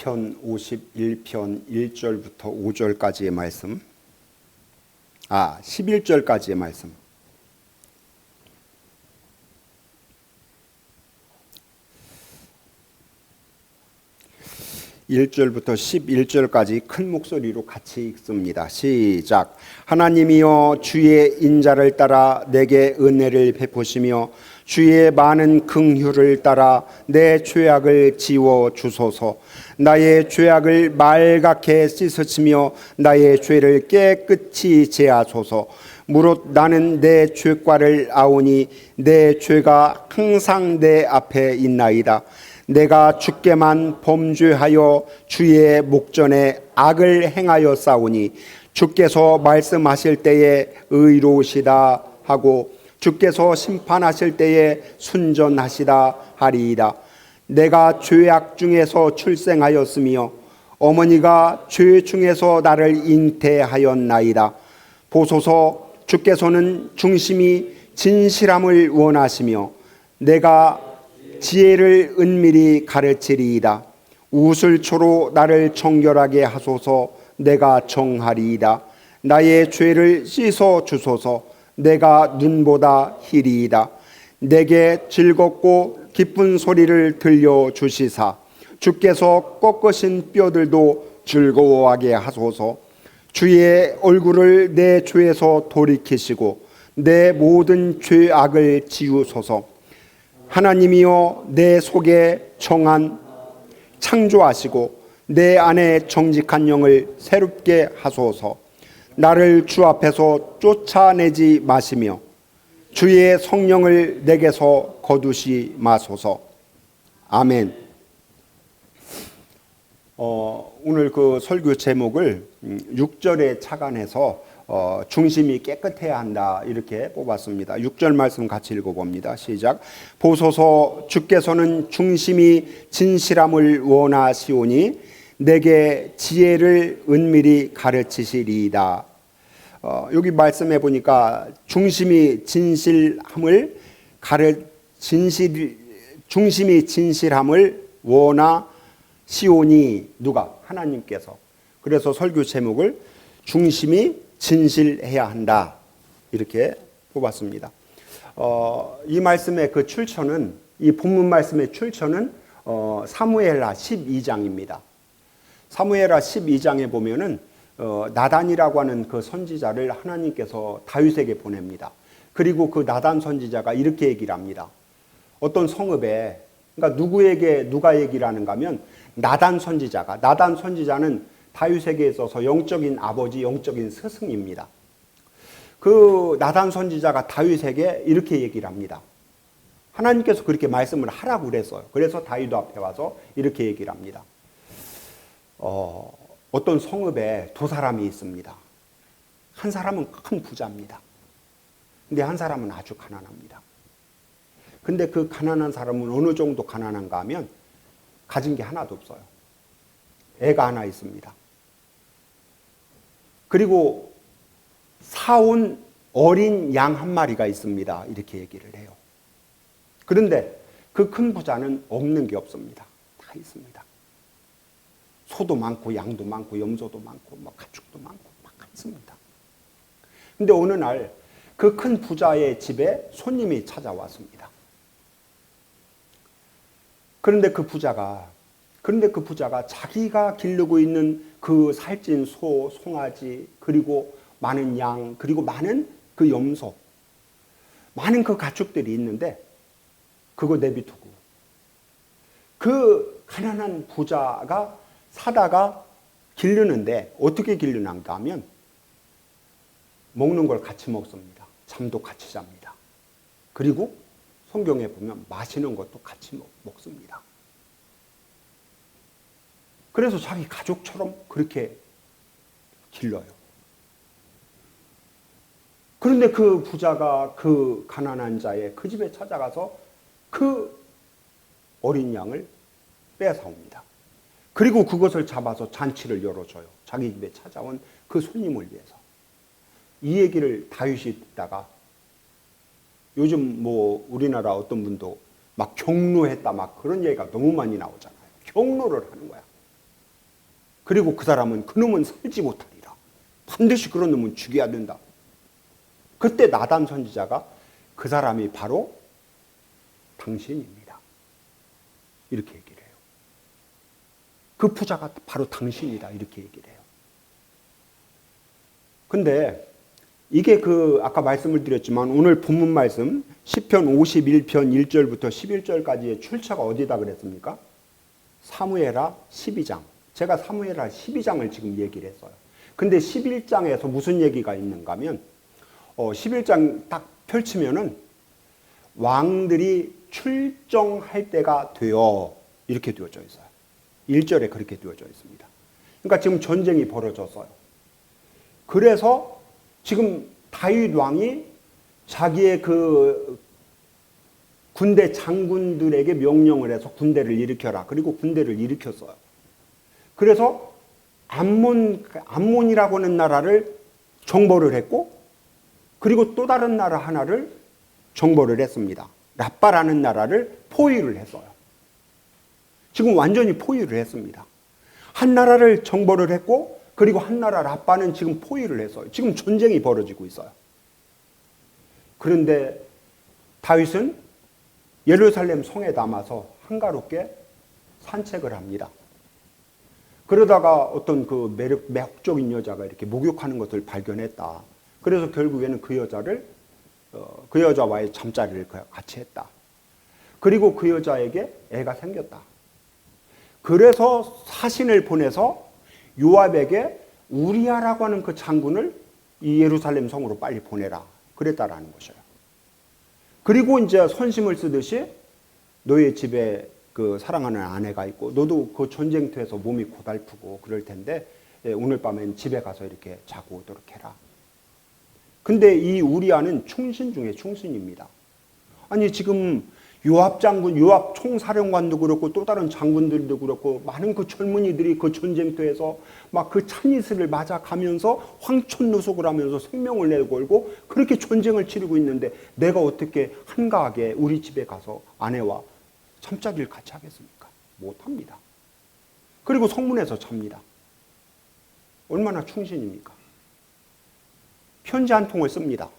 시편 51편 1절부터 5절까지의 말씀, 11절까지의 말씀. (1절부터) (11절까지) 큰 목소리로 같이 읽습니다. 시작. 하나님이여, 주의 인자를 따라 내게 은혜를 베푸시며 주의 많은 긍휼을 따라 내 죄악을 지워 주소서. 나의 죄악을 말갛게 씻으시며 나의 죄를 깨끗이 제하소서. 무릇 나는 내 죄과를 아오니 내 죄가 항상 내 앞에 있나이다. 내가 주께만 범죄하여 주의 목전에 악을 행하여 싸우니 주께서 말씀하실 때에 의로우시다 하고 주께서 심판하실 때에 순전하시다 하리이다. 내가 죄악 중에서 출생하였으며 어머니가 죄 중에서 나를 잉태하였나이다. 보소서, 주께서는 중심이 진실함을 원하시며 내가 지혜를 은밀히 가르치리이다. 우슬초로 나를 정결하게 하소서. 내가 정하리이다. 나의 죄를 씻어 주소서. 내가 눈보다 희리이다. 내게 즐겁고 기쁜 소리를 들려주시사 주께서 꺾으신 뼈들도 즐거워하게 하소서. 주의 얼굴을 내 죄에서 돌이키시고 내 모든 죄악을 지우소서. 하나님이여, 내 속에 정한 창조하시고 내 안에 정직한 영을 새롭게 하소서. 나를 주 앞에서 쫓아내지 마시며 주의 성령을 내게서 거두시 마소서. 아멘. 오늘 그 설교 제목을 6절에 착안해서 중심이 깨끗해야 한다 이렇게 뽑았습니다. 6절 말씀 같이 읽어봅니다. 시작. 보소서, 주께서는 중심이 진실함을 원하시오니 내게 지혜를 은밀히 가르치시리이다. 여기 말씀해 보니까 중심이 진실함을 원하시오니 누가? 하나님께서. 그래서 설교 제목을 중심이 진실해야 한다 이렇게 뽑았습니다. 이 말씀의 그 출처는, 이 본문 말씀의 출처는 사무엘하 12장입니다. 사무엘하 12장에 보면은 나단이라고 하는 그 선지자를 하나님께서 다윗에게 보냅니다. 그리고 그 나단 선지자가 이렇게 얘기를 합니다. 어떤 성읍에, 그러니까 누구에게 누가 얘기를 하는가 하면 나단 선지자는 다윗에게 있어서 영적인 아버지, 영적인 스승입니다. 그 나단 선지자가 다윗에게 이렇게 얘기를 합니다. 하나님께서 그렇게 말씀을 하라고 그랬어요. 그래서 다윗 앞에 와서 이렇게 얘기를 합니다. 어떤 성읍에 두 사람이 있습니다. 한 사람은 큰 부자입니다. 근데 한 사람은 아주 가난합니다. 근데 그 가난한 사람은 어느 정도 가난한가 하면 가진 게 하나도 없어요. 애가 하나 있습니다. 그리고 사온 어린 양 한 마리가 있습니다. 이렇게 얘기를 해요. 그런데 그 큰 부자는 없는 게 없습니다. 다 있습니다. 소도 많고 양도 많고 염소도 많고 가축도 많고 막 있습니다. 근데 어느 날 그 큰 부자의 집에 손님이 찾아왔습니다. 그런데 그 부자가 자기가 기르고 있는 그 살찐 소, 송아지, 그리고 많은 양, 그리고 많은 그 염소, 많은 그 가축들이 있는데 그거 내비두고 그 가난한 부자가 사다가 기르는데 어떻게 기르는가 하면 먹는 걸 같이 먹습니다. 잠도 같이 잡니다. 그리고 성경에 보면 마시는 것도 같이 먹습니다. 그래서 자기 가족처럼 그렇게 길러요. 그런데 그 부자가 그 가난한 자의 그 집에 찾아가서 그 어린 양을 빼앗아옵니다. 그리고 그것을 잡아서 잔치를 열어줘요. 자기 집에 찾아온 그 손님을 위해서. 이 얘기를 다윗이 듣다가 요즘 우리나라 어떤 분도 막 경로했다 막 그런 얘기가 너무 많이 나오잖아요. 경로를 하는 거야. 그리고 그 사람은 그놈은 살지 못하리라. 반드시 그런 놈은 죽여야 된다. 그때 나단 선지자가 그 사람이 바로 당신입니다. 이렇게 얘기를 해요. 그 부자가 바로 당신이다. 이렇게 얘기를 해요. 근데 이게 아까 말씀을 드렸지만 오늘 본문 말씀 시편 51편 1절부터 11절까지의 출처가 어디다 그랬습니까? 사무엘하 12장. 제가 사무엘하 12장을 지금 얘기를 했어요. 근데 11장에서 무슨 얘기가 있는가 하면 11장 딱 펼치면은 왕들이 출정할 때가 되어 이렇게 되어져 있어요. 1절에 그렇게 되어져 있습니다. 그러니까 지금 전쟁이 벌어졌어요. 그래서 지금 다윗 왕이 자기의 그 군대 장군들에게 명령을 해서 군대를 일으켜라. 그리고 군대를 일으켰어요. 그래서 암몬이라고 하는 나라를 정벌을 했고, 그리고 또 다른 나라 하나를 정벌을 했습니다. 라빠라는 나라를 포위를 했어요. 지금 완전히 포위를 했습니다. 한 나라를 정벌을 했고, 그리고 한 나라 라빠는 지금 포위를 했어요. 지금 전쟁이 벌어지고 있어요. 그런데 다윗은 예루살렘 성에 남아서 한가롭게 산책을 합니다. 그러다가 어떤 그 매력적인 여자가 이렇게 목욕하는 것을 발견했다. 그래서 결국에는 그 여자와의 잠자리를 같이 했다. 그리고 그 여자에게 애가 생겼다. 그래서 사신을 보내서 요압에게 우리아라고 하는 그 장군을 이 예루살렘 성으로 빨리 보내라. 그랬다라는 것이에요. 그리고 이제 선심을 쓰듯이 너의 집에 그 사랑하는 아내가 있고 너도 그 전쟁터에서 몸이 고달프고 그럴 텐데 오늘 밤엔 집에 가서 이렇게 자고 오도록 해라. 근데 이 우리아는 충신 중에 충신입니다. 아니 지금 요압 장군, 요압 총사령관도 그렇고 또 다른 장군들도 그렇고 많은 그 젊은이들이 그 전쟁터에서 막 그 찬이슬을 맞아가면서 황천노속을 하면서 생명을 내걸고 그렇게 전쟁을 치르고 있는데 내가 어떻게 한가하게 우리 집에 가서 아내와 잠자리를 같이 하겠습니까? 못합니다. 그리고 성문에서 잡니다. 얼마나 충신입니까? 편지 한 통을 씁니다.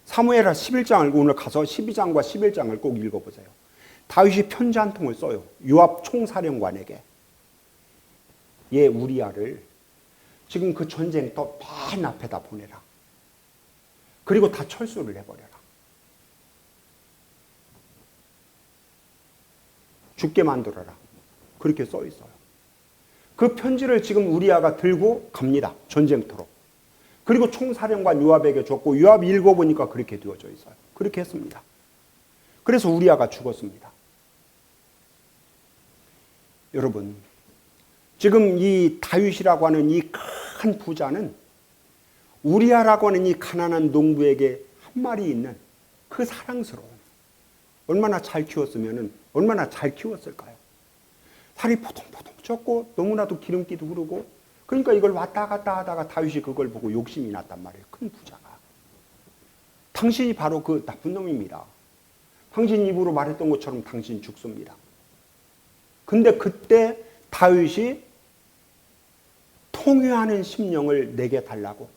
사무엘하 11장을 오늘 가서 12장과 11장을 꼭 읽어보세요. 다윗이 편지 한 통을 써요. 요압 총사령관에게. 얘 우리아를 지금 그 전쟁터 맨 앞에다 보내라. 그리고 다 철수를 해버려라. 죽게 만들어라. 그렇게 써 있어요. 그 편지를 지금 우리아가 들고 갑니다. 전쟁터로. 그리고 총사령관 요압에게 줬고 요압이 읽어보니까 그렇게 되어져 있어요. 그렇게 했습니다. 그래서 우리아가 죽었습니다. 여러분, 지금 이 다윗이라고 하는 이 큰 부자는 우리아라고 하는 이 가난한 농부에게 한 마리 있는 그 사랑스러운 얼마나 잘 키웠으면 얼마나 잘 키웠을까요? 살이 포동포동 쪘고 너무나도 기름기도 흐르고 그러니까 이걸 왔다 갔다 하다가 다윗이 그걸 보고 욕심이 났단 말이에요. 큰 부자가. 당신이 바로 그 나쁜 놈입니다. 당신 입으로 말했던 것처럼 당신 죽습니다. 근데 그때 다윗이 통회하는 심령을 내게 달라고,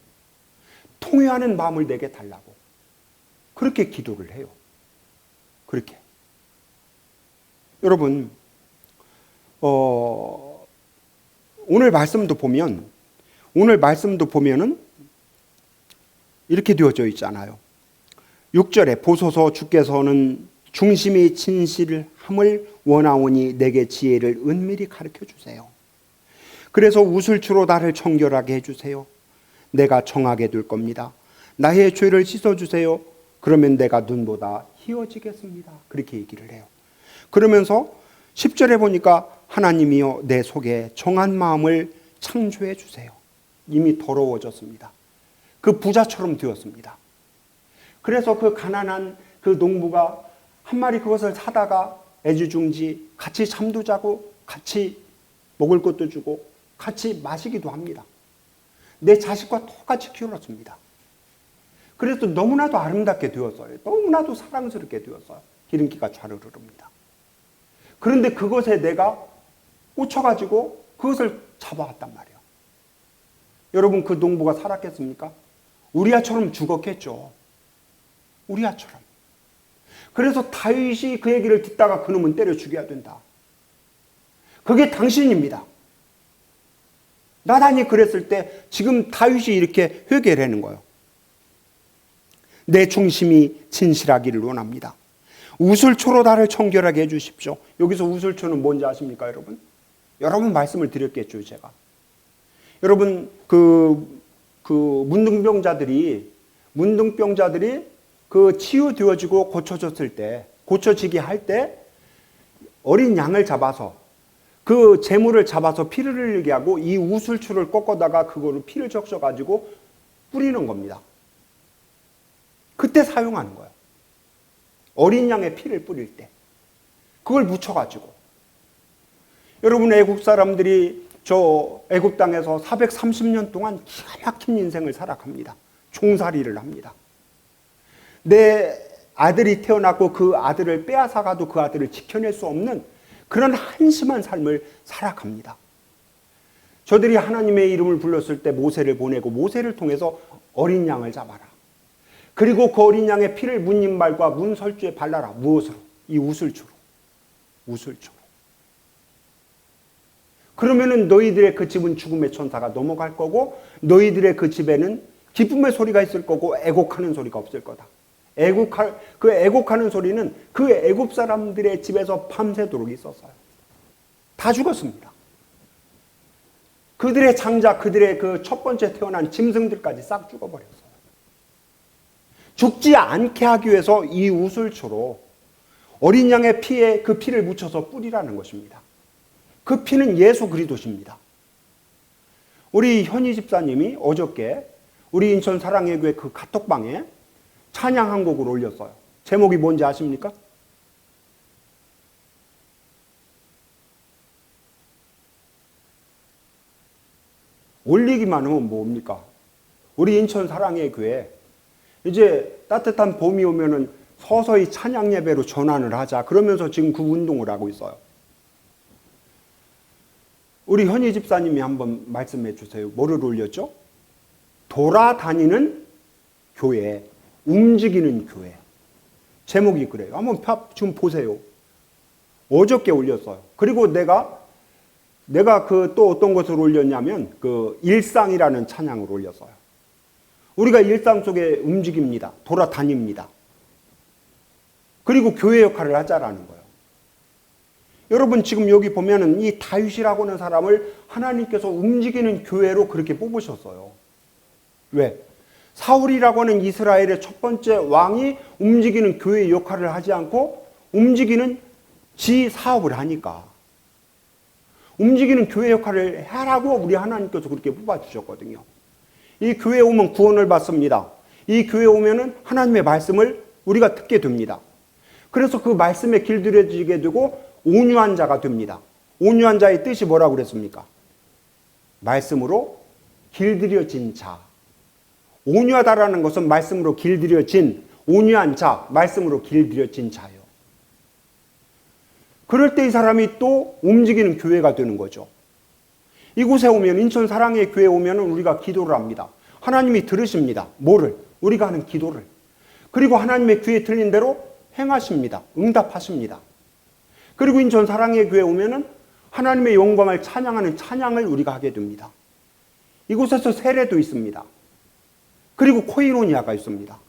통회하는 마음을 내게 달라고 그렇게 기도를 해요. 그렇게. 여러분, 오늘 말씀도 보면은 이렇게 되어져 있잖아요. 6절에 보소서 주께서는 중심이 진실함을 원하오니 내게 지혜를 은밀히 가르쳐 주세요. 그래서 우슬추로 나를 정결하게 해주세요. 내가 정하게 될 겁니다. 나의 죄를 씻어주세요. 그러면 내가 눈보다 희어지겠습니다. 그렇게 얘기를 해요. 그러면서 10절에 보니까 하나님이여 내 속에 정한 마음을 창조해 주세요. 이미 더러워졌습니다. 그 부자처럼 되었습니다. 그래서 그 가난한 그 농부가 한 마리 그것을 사다가 애지중지 같이 잠도 자고 같이 먹을 것도 주고 같이 마시기도 합니다. 내 자식과 똑같이 키워놨습니다. 그래서 너무나도 아름답게 되었어요. 너무나도 사랑스럽게 되었어요. 기름기가 좌르르 흐릅니다. 그런데 그것에 내가 꽂혀가지고 그것을 잡아왔단 말이에요. 여러분, 그 농부가 살았겠습니까? 우리아처럼 죽었겠죠. 우리아처럼. 그래서 다윗이 그 얘기를 듣다가 그놈은 때려 죽여야 된다. 그게 당신입니다. 나단이 그랬을 때 지금 다윗이 이렇게 회개를 하는 거예요. 내 중심이 진실하기를 원합니다. 우슬초로 나를 청결하게 해주십시오. 여기서 우슬초는 뭔지 아십니까, 여러분? 여러분 말씀을 드렸겠죠, 제가. 여러분, 문둥병자들이 그 치유되어지고 고쳐졌을 때, 고쳐지게 할 때 어린 양을 잡아서 그 재물을 잡아서 피를 흘리게 하고 이 우슬초를 꺾어다가 그거를 피를 적셔가지고 뿌리는 겁니다. 그때 사용하는 거예요. 어린 양의 피를 뿌릴 때. 그걸 묻혀가지고. 여러분, 애국 사람들이 저 애국 땅에서 430년 동안 기가 막힌 인생을 살아갑니다. 종살이를 합니다. 내 아들이 태어났고 그 아들을 빼앗아가도 그 아들을 지켜낼 수 없는 그런 한심한 삶을 살아갑니다. 저들이 하나님의 이름을 불렀을 때 모세를 보내고 모세를 통해서 어린 양을 잡아라. 그리고 그 어린 양의 피를 문인발과 문설주에 발라라. 무엇으로? 이 우슬초로. 우슬초로. 그러면은 너희들의 그 집은 죽음의 천사가 넘어갈 거고 너희들의 그 집에는 기쁨의 소리가 있을 거고 애곡하는 소리가 없을 거다. 그 애곡하는 소리는 그 애굽 사람들의 집에서 밤새도록 있었어요. 다 죽었습니다. 그들의 장자, 그들의 그 첫 번째 태어난 짐승들까지 싹 죽어버렸어요. 죽지 않게 하기 위해서 이 우슬초로 어린 양의 피에 그 피를 묻혀서 뿌리라는 것입니다. 그 피는 예수 그리스도십니다. 우리 현희 집사님이 어저께 우리 인천 사랑의 교회 그 카톡방에 찬양 한 곡을 올렸어요. 제목이 뭔지 아십니까? 올리기만 하면 뭡니까? 우리 인천 사랑의 교회 이제 따뜻한 봄이 오면은 서서히 찬양 예배로 전환을 하자. 그러면서 지금 그 운동을 하고 있어요. 우리 현희 집사님이 한번 말씀해 주세요. 뭐를 올렸죠? 돌아다니는 교회, 움직이는 교회. 제목이 그래요. 한번 좀 보세요. 어저께 올렸어요. 그리고 내가 그 또 어떤 것을 올렸냐면 그 일상이라는 찬양을 올렸어요. 우리가 일상 속에 움직입니다. 돌아다닙니다. 그리고 교회 역할을 하자라는 거예요. 여러분 지금 여기 보면은 이 다윗이라고 하는 사람을 하나님께서 움직이는 교회로 그렇게 뽑으셨어요. 왜? 사울이라고 하는 이스라엘의 첫 번째 왕이 움직이는 교회 역할을 하지 않고 움직이는 지 사업을 하니까. 움직이는 교회 역할을 하라고 우리 하나님께서 그렇게 뽑아주셨거든요. 이 교회에 오면 구원을 받습니다. 이 교회에 오면은 하나님의 말씀을 우리가 듣게 됩니다. 그래서 그 말씀에 길들여지게 되고 온유한 자가 됩니다. 온유한 자의 뜻이 뭐라고 그랬습니까? 말씀으로 길들여진 자. 온유하다라는 것은 말씀으로 길들여진, 온유한 자, 말씀으로 길들여진 자예요. 그럴 때 이 사람이 또 움직이는 교회가 되는 거죠. 이곳에 오면, 인천 사랑의 교회에 오면 우리가 기도를 합니다. 하나님이 들으십니다. 뭐를? 우리가 하는 기도를. 그리고 하나님의 귀에 들린 대로 행하십니다. 응답하십니다. 그리고 인천 사랑의 교회에 오면 하나님의 영광을 찬양하는 찬양을 우리가 하게 됩니다. 이곳에서 세례도 있습니다. 그리고 코이노니아가 있습니다.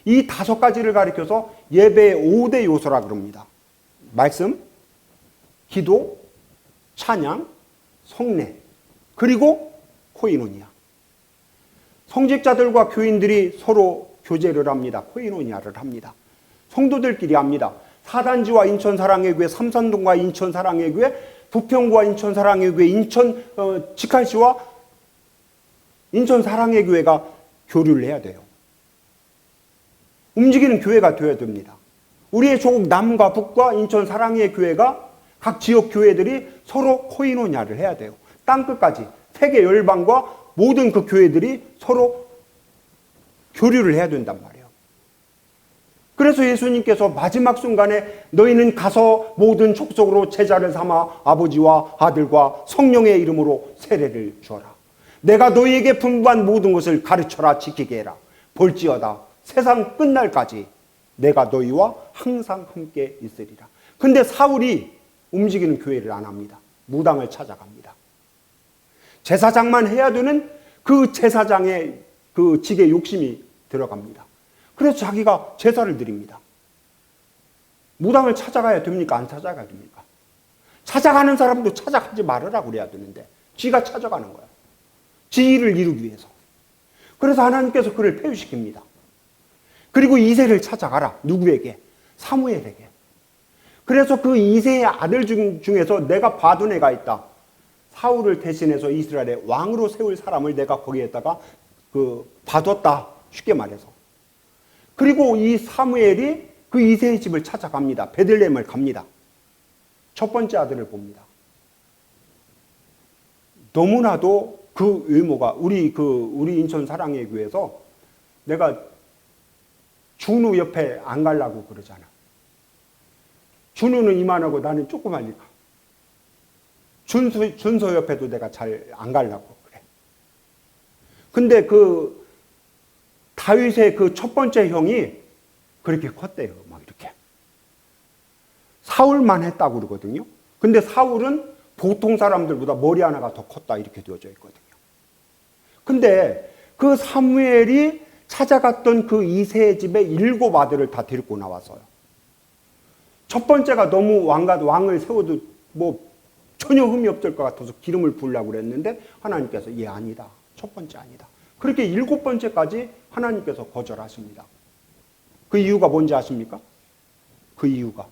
이 5가지를 가리켜서 예배의 5대 요소라 그럽니다. 말씀, 기도, 찬양, 성례, 그리고 코이노니아. 성직자들과 교인들이 서로 교제를 합니다. 코이노니아를 합니다. 성도들끼리 합니다. 사단지와 인천사랑의 교회, 삼산동과 인천사랑의 교회, 부평구와 인천사랑의 교회, 인천 직할시와 인천사랑의 교회가 교류를 해야 돼요. 움직이는 교회가 되어야 됩니다. 우리의 조국 남과 북과 인천사랑의 교회가 각 지역 교회들이 서로 코이노니아를 해야 돼요. 땅끝까지 세계 열방과 모든 그 교회들이 서로 교류를 해야 된단 말이에요. 그래서 예수님께서 마지막 순간에 너희는 가서 모든 족속으로 제자를 삼아 아버지와 아들과 성령의 이름으로 세례를 주어라. 내가 너희에게 분부한 모든 것을 가르쳐라 지키게 해라. 볼지어다 세상 끝날까지 내가 너희와 항상 함께 있으리라. 근데 사울이 움직이는 교회를 안 합니다. 무당을 찾아갑니다. 제사장만 해야 되는 그 제사장의 그 직에 욕심이 들어갑니다. 그래서 자기가 제사를 드립니다. 무당을 찾아가야 됩니까? 안 찾아가야 됩니까? 찾아가는 사람도 찾아가지 말으라 그래야 되는데 지가 찾아가는 거야. 지 일을 이루기 위해서. 그래서 하나님께서 그를 폐유시킵니다. 그리고 이새를 찾아가라. 누구에게? 사무엘에게. 그래서 그 이새의 아들 중에서 내가 봐둔 애가 있다. 사울을 대신해서 이스라엘의 왕으로 세울 사람을 내가 거기에다가 봐뒀다. 쉽게 말해서. 그리고 이 사무엘이 그 이새의 집을 찾아갑니다. 베들레헴을 갑니다. 첫 번째 아들을 봅니다. 너무나도 그 외모가 우리 인천 사랑의 교회에서 내가 준우 옆에 안 가려고 그러잖아. 준우는 이만하고 나는 조그마니까. 준서 옆에도 내가 잘 안 가려고 그래. 근데 그 다윗의 그 첫 번째 형이 그렇게 컸대요. 막 이렇게. 사울만 했다고 그러거든요. 근데 사울은 보통 사람들보다 머리 하나가 더 컸다 이렇게 되어져 있거든요. 근데 그 사무엘이 찾아갔던 그 이새의 집에 7 아들을 다 데리고 나왔어요. 첫 번째가 너무 왕을 세워도 뭐 전혀 흠이 없을 것 같아서 기름을 부으려고 그랬는데 하나님께서 얘 아니다. 첫 번째 아니다. 그렇게 7번째까지 하나님께서 거절하십니다. 그 이유가 뭔지 아십니까? 그 이유가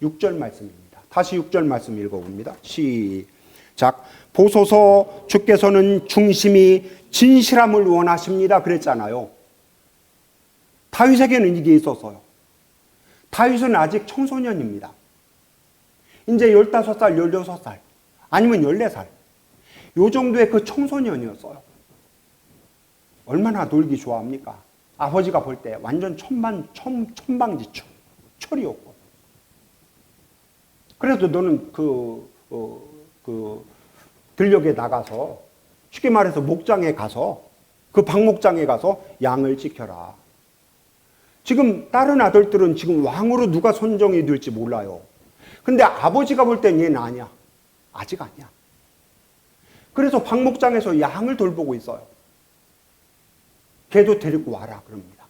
6절 말씀입니다. 다시 6절 말씀 읽어봅니다. 시작. 보소서 주께서는 중심이 진실함을 원하십니다. 그랬잖아요. 다윗에게는 이게 있었어요. 다윗은 아직 청소년입니다. 이제 15살, 16살, 아니면 14살. 요 정도의 그 청소년이었어요. 얼마나 놀기 좋아합니까? 아버지가 볼 때 완전 천방지축, 철이었고. 그래도 너는 들녘에 나가서, 쉽게 말해서 목장에 가서, 그 박목장에 가서 양을 지켜라. 지금 다른 아들들은 지금 왕으로 누가 선정이 될지 몰라요. 근데 아버지가 볼 땐 얘는 아니야. 아직 아니야. 그래서 박목장에서 양을 돌보고 있어요. 걔도 데리고 와라 그럽니다.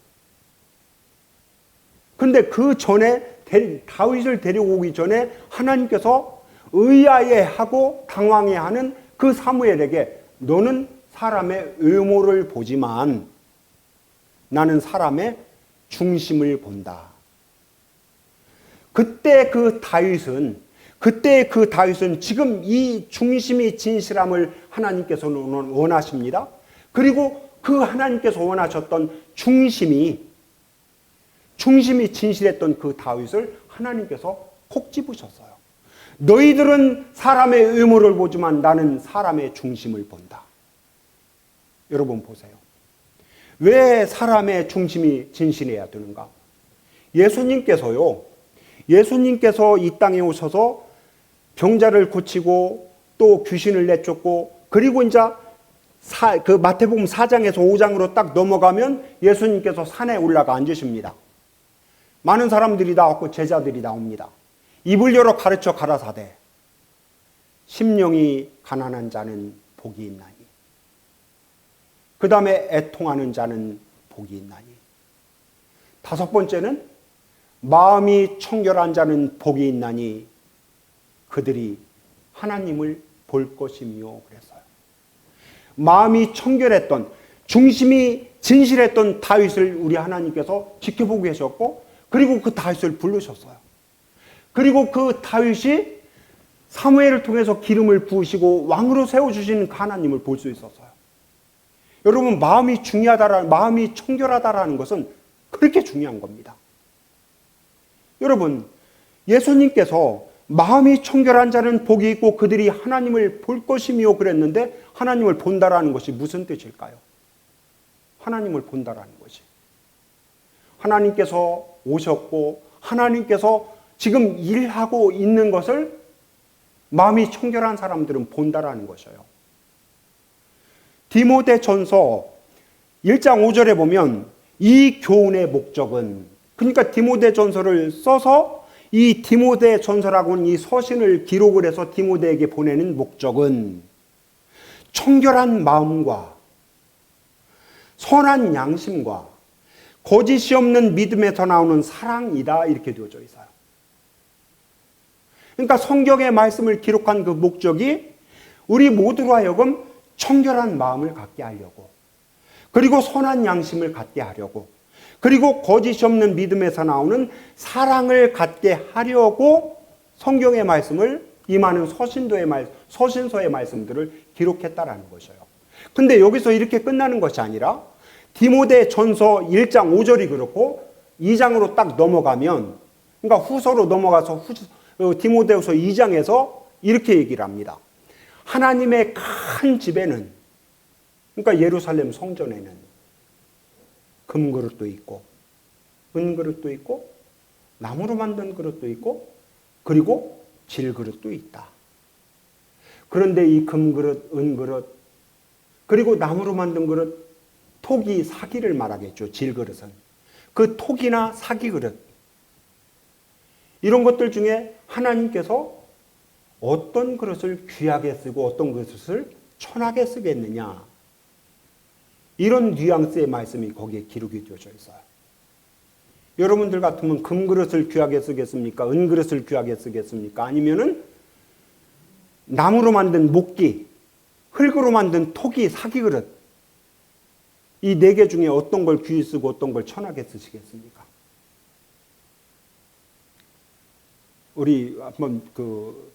근데 그 전에 다윗을 데리고 오기 전에 하나님께서 의아해하고 당황해하는 그 사무엘에게 너는 사람의 외모를 보지만 나는 사람의 중심을 본다. 그때 그 다윗은 지금 이 중심이 진실함을 하나님께서는 원하십니다. 그리고 그 하나님께서 원하셨던 중심이 진실했던 그 다윗을 하나님께서 콕 집으셨어요. 너희들은 사람의 외모를 보지만 나는 사람의 중심을 본다. 여러분 보세요. 왜 사람의 중심이 진실해야 되는가? 예수님께서 이 땅에 오셔서 병자를 고치고 또 귀신을 내쫓고 그리고 이제 그 마태복음 4장에서 5장으로 딱 넘어가면 예수님께서 산에 올라가 앉으십니다. 많은 사람들이 나왔고 제자들이 나옵니다. 입을 열어 가르쳐 가라사대 심령이 가난한 자는 복이 있나니 그 다음에 애통하는 자는 복이 있나니 5번째는 마음이 청결한 자는 복이 있나니 그들이 하나님을 볼 것이며 그랬어요. 마음이 청결했던 중심이 진실했던 다윗을 우리 하나님께서 지켜보고 계셨고 그리고 그 다윗을 부르셨어요. 그리고 그 다윗이 사무엘을 통해서 기름을 부으시고 왕으로 세워주시는 그 하나님을 볼 수 있었어요. 여러분 마음이 청결하다라는 것은 그렇게 중요한 겁니다. 여러분 예수님께서 마음이 청결한 자는 복이 있고 그들이 하나님을 볼 것이며 그랬는데 하나님을 본다라는 것이 무슨 뜻일까요? 하나님을 본다라는 것이. 하나님께서 오셨고 하나님께서 지금 일하고 있는 것을 마음이 청결한 사람들은 본다라는 것이에요. 디모데전서 1장 5절에 보면 이 교훈의 목적은, 그러니까 디모데전서를 써서 이 디모데전서라고 하는 이 서신을 기록을 해서 디모데에게 보내는 목적은 청결한 마음과 선한 양심과 거짓이 없는 믿음에서 나오는 사랑이다, 이렇게 되어져 있어요. 그러니까 성경의 말씀을 기록한 그 목적이 우리 모두로 하여금 청결한 마음을 갖게 하려고, 그리고 선한 양심을 갖게 하려고, 그리고 거짓이 없는 믿음에서 나오는 사랑을 갖게 하려고 성경의 말씀을, 이 많은 서신서의 말씀들을 기록했다라는 것이에요. 근데 여기서 이렇게 끝나는 것이 아니라 디모데전서 1장 5절이 그렇고 2장으로 딱 넘어가면, 그러니까 후서로 넘어가서 디모데후서 2장에서 이렇게 얘기를 합니다. 하나님의 큰 집에는, 그러니까 예루살렘 성전에는 금그릇도 있고 은그릇도 있고 나무로 만든 그릇도 있고 그리고 질그릇도 있다. 그런데 이 금그릇, 은그릇, 그리고 나무로 만든 그릇, 토기, 사기를 말하겠죠. 질그릇은. 그 토기나 사기 그릇, 이런 것들 중에 하나님께서 어떤 그릇을 귀하게 쓰고 어떤 그릇을 천하게 쓰겠느냐, 이런 뉘앙스의 말씀이 거기에 기록이 되어져 있어요. 여러분들 같으면 금그릇을 귀하게 쓰겠습니까? 은그릇을 귀하게 쓰겠습니까? 아니면은 나무로 만든 목기, 흙으로 만든 토기, 사기 그릇, 이 네 개 중에 어떤 걸 귀히 쓰고 어떤 걸 천하게 쓰시겠습니까? 우리 한번 그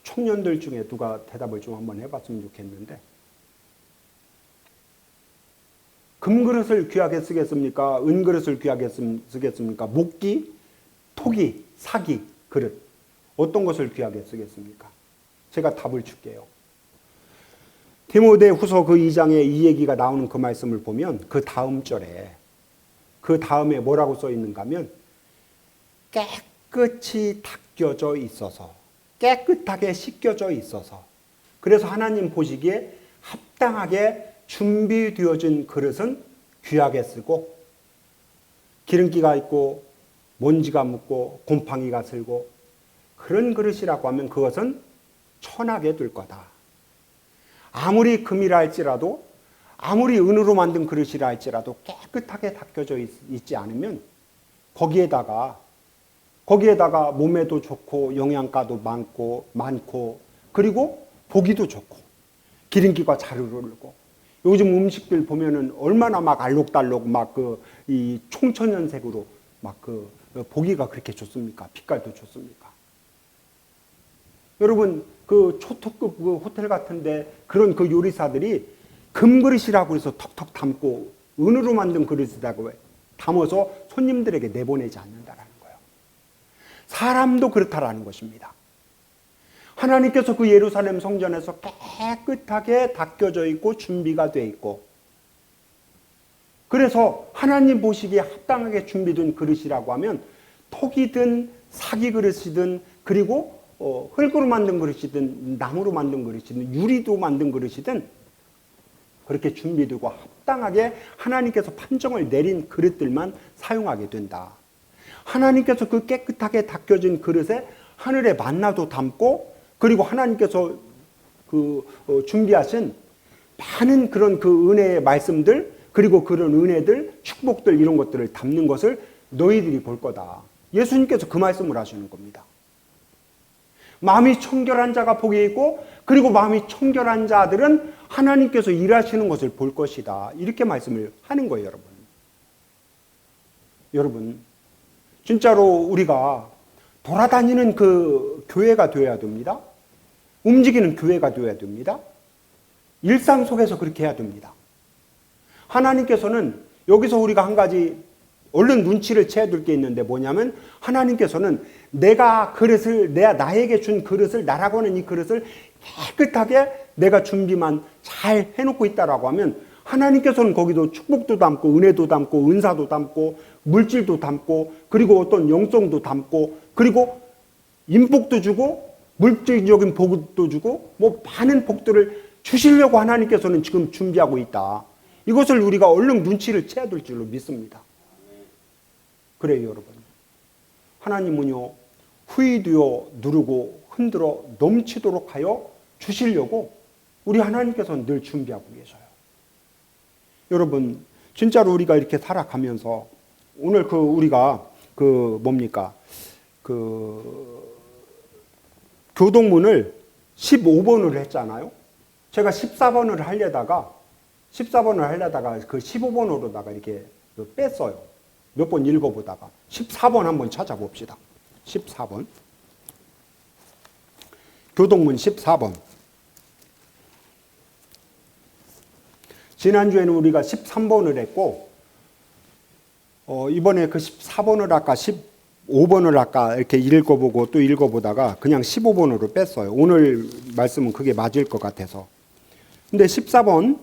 청년들 중에 누가 대답을 좀 한번 해봤으면 좋겠는데, 금그릇을 귀하게 쓰겠습니까? 은그릇을 귀하게 쓰겠습니까? 목기, 토기, 사기, 그릇, 어떤 것을 귀하게 쓰겠습니까? 제가 답을 줄게요. 디모데후서 그 2장에 이 얘기가 나오는 그 말씀을 보면 그 다음 절에, 그 다음에 뭐라고 써 있는가 하면 깨끗이 닦여져 있어서, 깨끗하게 씻겨져 있어서, 그래서 하나님 보시기에 합당하게 준비되어진 그릇은 귀하게 쓰고, 기름기가 있고 먼지가 묻고 곰팡이가 슬고 그런 그릇이라고 하면 그것은 천하게 둘 거다. 아무리 금이라 할지라도, 아무리 은으로 만든 그릇이라 할지라도 깨끗하게 닦여져 있지 않으면 거기에다가 몸에도 좋고 영양가도 많고 그리고 보기도 좋고 기름기가 잘 흐르고, 요즘 음식들 보면은 얼마나 막 알록달록 막 이 총천연색으로 막 보기가 그렇게 좋습니까? 빛깔도 좋습니까? 여러분 그 초특급 그 호텔 같은데 그런 그 요리사들이 금그릇이라고 해서 턱턱 담고 은으로 만든 그릇이라고 담아서 손님들에게 내보내지 않는다라는 거예요. 사람도 그렇다라는 것입니다. 하나님께서 그 예루살렘 성전에서 깨끗하게 닦여져 있고 준비가 돼 있고, 그래서 하나님 보시기에 합당하게 준비된 그릇이라고 하면 톡이든 사기 그릇이든, 그리고 흙으로 만든 그릇이든 나무로 만든 그릇이든 유리도 만든 그릇이든 그렇게 준비되고 합당하게 하나님께서 판정을 내린 그릇들만 사용하게 된다. 하나님께서 그 깨끗하게 닦여진 그릇에 하늘의 만나도 담고, 그리고 하나님께서 준비하신 많은 그런 그 은혜의 말씀들, 그리고 그런 은혜들, 축복들, 이런 것들을 담는 것을 너희들이 볼 거다. 예수님께서 그 말씀을 하시는 겁니다. 마음이 청결한 자가 복이 있고, 그리고 마음이 청결한 자들은 하나님께서 일하시는 것을 볼 것이다. 이렇게 말씀을 하는 거예요, 여러분. 여러분, 진짜로 우리가 돌아다니는 그 교회가 되어야 됩니다. 움직이는 교회가 되어야 됩니다. 일상 속에서 그렇게 해야 됩니다. 하나님께서는 여기서 우리가 한 가지 얼른 눈치를 채야 될 게 있는데 뭐냐면, 하나님께서는 내가 나에게 준 그릇을, 나라고 하는 이 그릇을 깨끗하게 내가 준비만 잘 해놓고 있다라고 하면 하나님께서는 거기도 축복도 담고 은혜도 담고 은사도 담고 물질도 담고 그리고 어떤 영성도 담고 그리고 인복도 주고 물질적인 복도 주고 뭐 많은 복들을 주시려고 하나님께서는 지금 준비하고 있다. 이것을 우리가 얼른 눈치를 채야 될 줄로 믿습니다. 그래요, 여러분. 하나님은요, 후이되어 누르고 흔들어 넘치도록 하여 주시려고 우리 하나님께서는 늘 준비하고 계셔요. 여러분, 진짜로 우리가 이렇게 살아가면서 오늘 우리가 교동문을 15번을 했잖아요. 제가 14번을 하려다가 그 15번으로다가 이렇게 뺐어요. 몇 번 읽어보다가 14번 한번 찾아봅시다. 14번. 교동문 14번. 지난주에는 우리가 13번을 했고 이번에 그 14번을 아까 15번을 아까 이렇게 읽어보고 또 읽어보다가 그냥 15번으로 뺐어요. 오늘 말씀은 그게 맞을 것 같아서. 근데 14번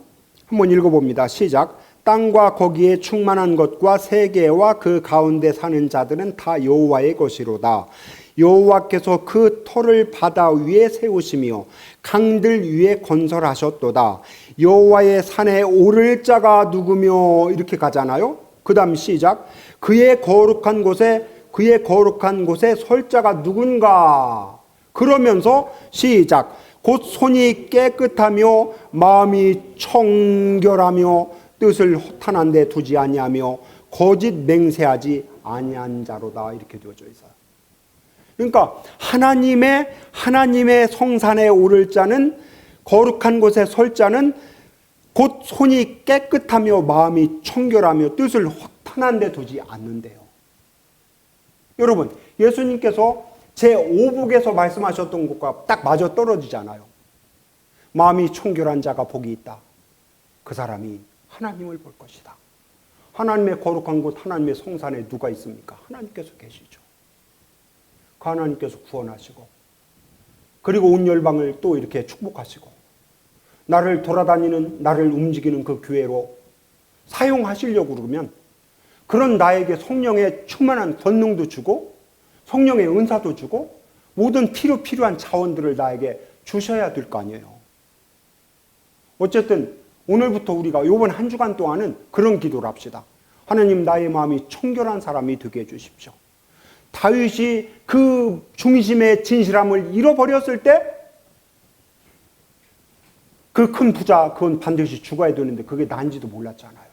한번 읽어봅니다. 시작. 땅과 거기에 충만한 것과 세계와 그 가운데 사는 자들은 다 여호와의 것이로다. 여호와께서 그 터를 바다 위에 세우시며 강들 위에 건설하셨도다. 여호와의 산에 오를 자가 누구며 이렇게 가잖아요. 그 다음 시작. 그의 거룩한 곳에 설 자가 누군가. 그러면서 시작. 곧 손이 깨끗하며 마음이 청결하며 뜻을 허탄한 데 두지 아니하며 거짓 맹세하지 아니한 자로다. 이렇게 되어져 있어요. 그러니까 하나님의 성산에 오를 자는, 거룩한 곳에 설 자는 곧 손이 깨끗하며 마음이 청결하며 뜻을 허탄한 데 두지 않는데요. 여러분, 예수님께서 제5북에서 말씀하셨던 것과 딱 맞아 떨어지잖아요. 마음이 청결한 자가 복이 있다. 그 사람이 하나님을 볼 것이다. 하나님의 거룩한 곳, 하나님의 성산에 누가 있습니까? 하나님께서 계시죠. 그 하나님께서 구원하시고 그리고 온 열방을 또 이렇게 축복하시고 나를 돌아다니는, 나를 움직이는 그 교회로 사용하시려고 그러면 그런 나에게 성령의 충만한 권능도 주고 성령의 은사도 주고 모든 필요한 자원들을 나에게 주셔야 될 거 아니에요. 어쨌든 오늘부터 우리가 이번 한 주간 동안은 그런 기도를 합시다. 하나님, 나의 마음이 청결한 사람이 되게 해주십시오. 다윗이 그 중심의 진실함을 잃어버렸을 때 그 큰 부자, 그건 반드시 죽어야 되는데 그게 난지도 몰랐잖아요.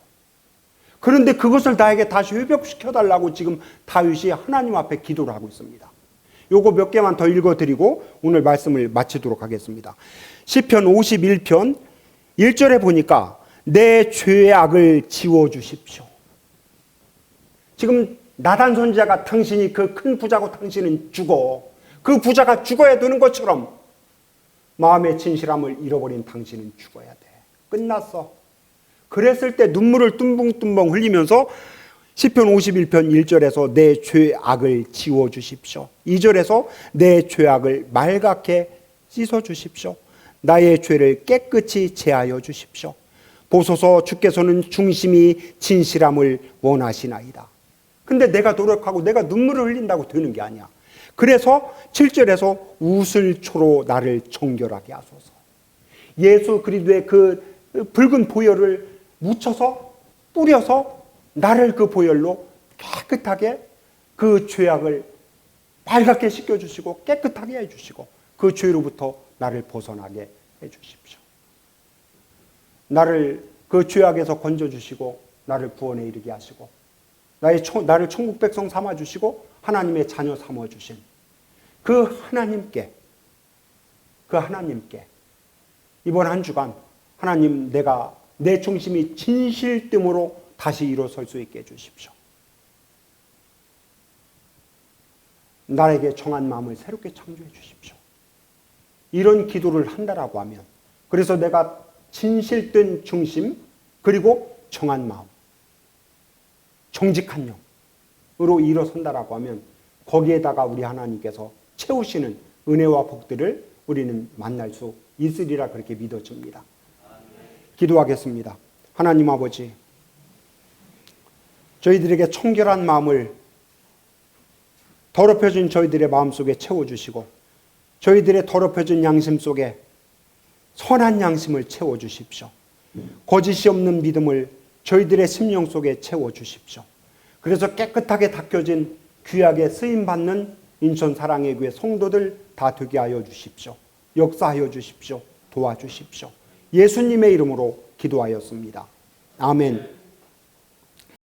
그런데 그것을 나에게 다시 회복시켜달라고 지금 다윗이 하나님 앞에 기도를 하고 있습니다. 요거 몇 개만 더 읽어드리고 오늘 말씀을 마치도록 하겠습니다. 시편 51편 1절에 보니까 내 죄의 악을 지워주십시오. 지금 나단 선지자가 당신이 그 큰 부자고 당신은 죽어. 그 부자가 죽어야 되는 것처럼 마음의 진실함을 잃어버린 당신은 죽어야 돼. 끝났어. 그랬을 때 눈물을 뚱붕뚱붕 흘리면서 시편 51편 1절에서 내 죄악을 지워주십시오. 2절에서 내 죄악을 말갛게 씻어주십시오. 나의 죄를 깨끗이 제하여 주십시오. 보소서 주께서는 중심이 진실함을 원하시나이다. 근데 내가 노력하고 내가 눈물을 흘린다고 되는 게 아니야. 그래서 7절에서 우슬초로 나를 정결하게 하소서. 예수 그리스도의 그 붉은 보혈을 묻혀서 뿌려서 나를 그 보혈로 깨끗하게 그 죄악을 빨갛게 씻겨주시고 깨끗하게 해주시고 그 죄로부터 나를 벗어나게 해주십시오. 나를 그 죄악에서 건져주시고 나를 구원에 이르게 하시고 나를 천국 백성 삼아주시고 하나님의 자녀 삼아주신 그 하나님께 이번 한 주간 하나님, 내가 내 중심이 진실됨으로 다시 일어설 수 있게 해주십시오. 나에게 정한 마음을 새롭게 창조해 주십시오. 이런 기도를 한다라고 하면, 그래서 내가 진실된 중심 그리고 정한 마음, 정직한 영으로 일어선다라고 하면 거기에다가 우리 하나님께서 채우시는 은혜와 복들을 우리는 만날 수 있으리라 그렇게 믿어집니다. 기도하겠습니다. 하나님 아버지, 저희들에게 청결한 마음을 더럽혀진 저희들의 마음속에 채워주시고 저희들의 더럽혀진 양심 속에 선한 양심을 채워주십시오. 거짓이 없는 믿음을 저희들의 심령 속에 채워주십시오. 그래서 깨끗하게 닦여진 귀하게 쓰임받는 인천 사랑의 교회 성도들 다 되게 하여 주십시오. 역사하여 주십시오. 도와주십시오. 예수님의 이름으로 기도하였습니다. 아멘.